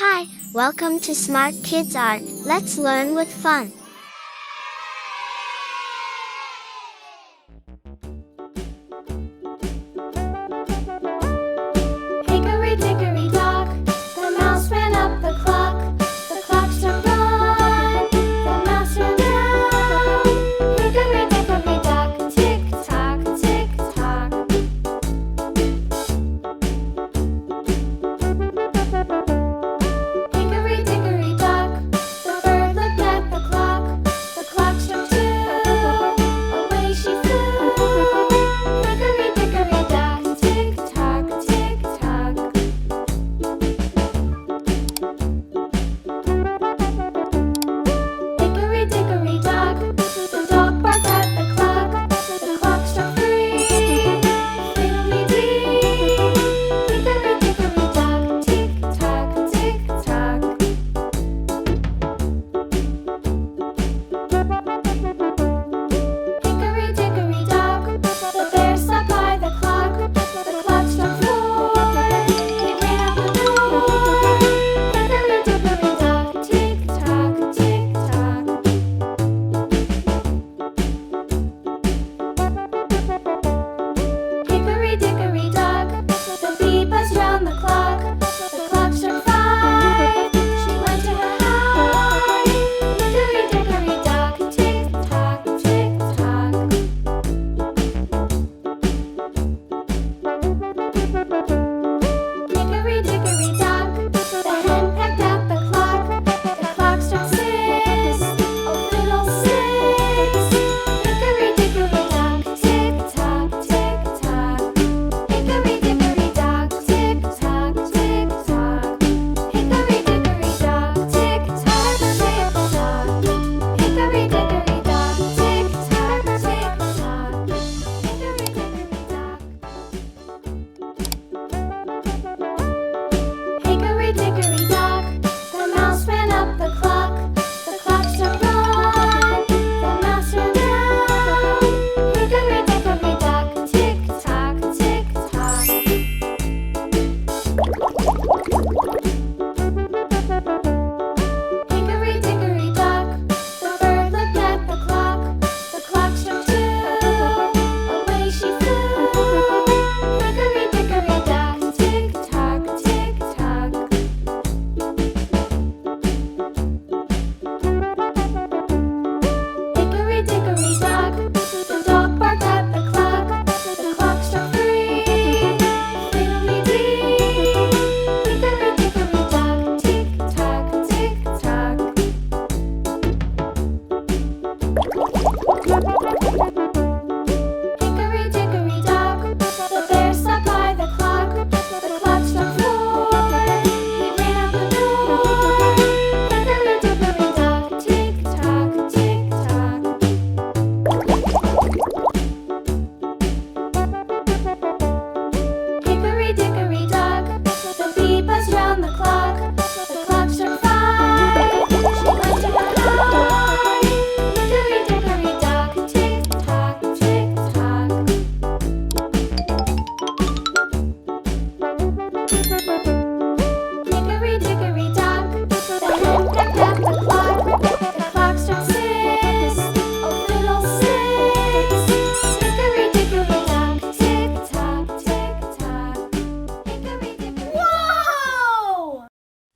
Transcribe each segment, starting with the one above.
Hi, welcome to Smart Kids Art. Let's learn with fun. Hickory dickory dock, the mouse ran up the clock. The clock struck one, the mouse ran down. Hickory dickory dock, tick tock, tick tock. Hickory dickory dock, the bird looked at the clock. The clock struck two, away she flew. Hickory dickory dock, tick tock, tick tock. Hickory dickory dock, the dog barked at the clock. The clock struck three, fiddly-dee. Hickory dickory dock, tick tock, tick tock. Hickory dickory dock, the bear sat by the clock. The clock struck four, he ran out the door. Hickory dickory dock, tick tock, tick tock. Hickory dickory dock, the bee buzzed round the clock. The clock struck five, she went to her hive. Hickory dickory dock, tick tock, tick tock. Hickory dickory dock, the hen pecked at the clock. The clock struck six, oh fiddlesticks. Hickory dickory dock, tick tock, tick tock. Hickory dickory dock, tick tock, tick tock. Hickory dickory dock, tick tock, tick tock. Hickory dickory dock, tick tock, tick tock. Hickory dickory dock. Hickory dickory dock, the mouse ran up the clock. The clock struck one, the mouse ran down. Hickory dickory dock, tick tock, tick tock. Hickory dickory dock, the bird looked at the clock. The clock struck two, away she flew. Hickory dickory dock, tick tock, tick tock. Hickory dickory dock, the dog barked at the clock. The clock struck three, fiddly-dee. Hickory dickory dock, tick tock, tick tock. Hickory dickory dock, the bear sat by the clock. The clock struck four, he ran out the door. Hickory dickory dock, tick tock, tick tock. Hickory dickory dock, the bee buzzed round the clock. The clock struck five, she went to her hive. Hickory dickory dock, tick tock, tick tock. Hickory dickory dock, the hen pecked at the clock. The clock struck six, oh fiddlesticks. Hickory dickory dock, tick tock, tick tock. Hickory dickory. Whoa!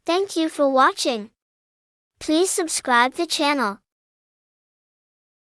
Thank you for watching. Please subscribe the channel.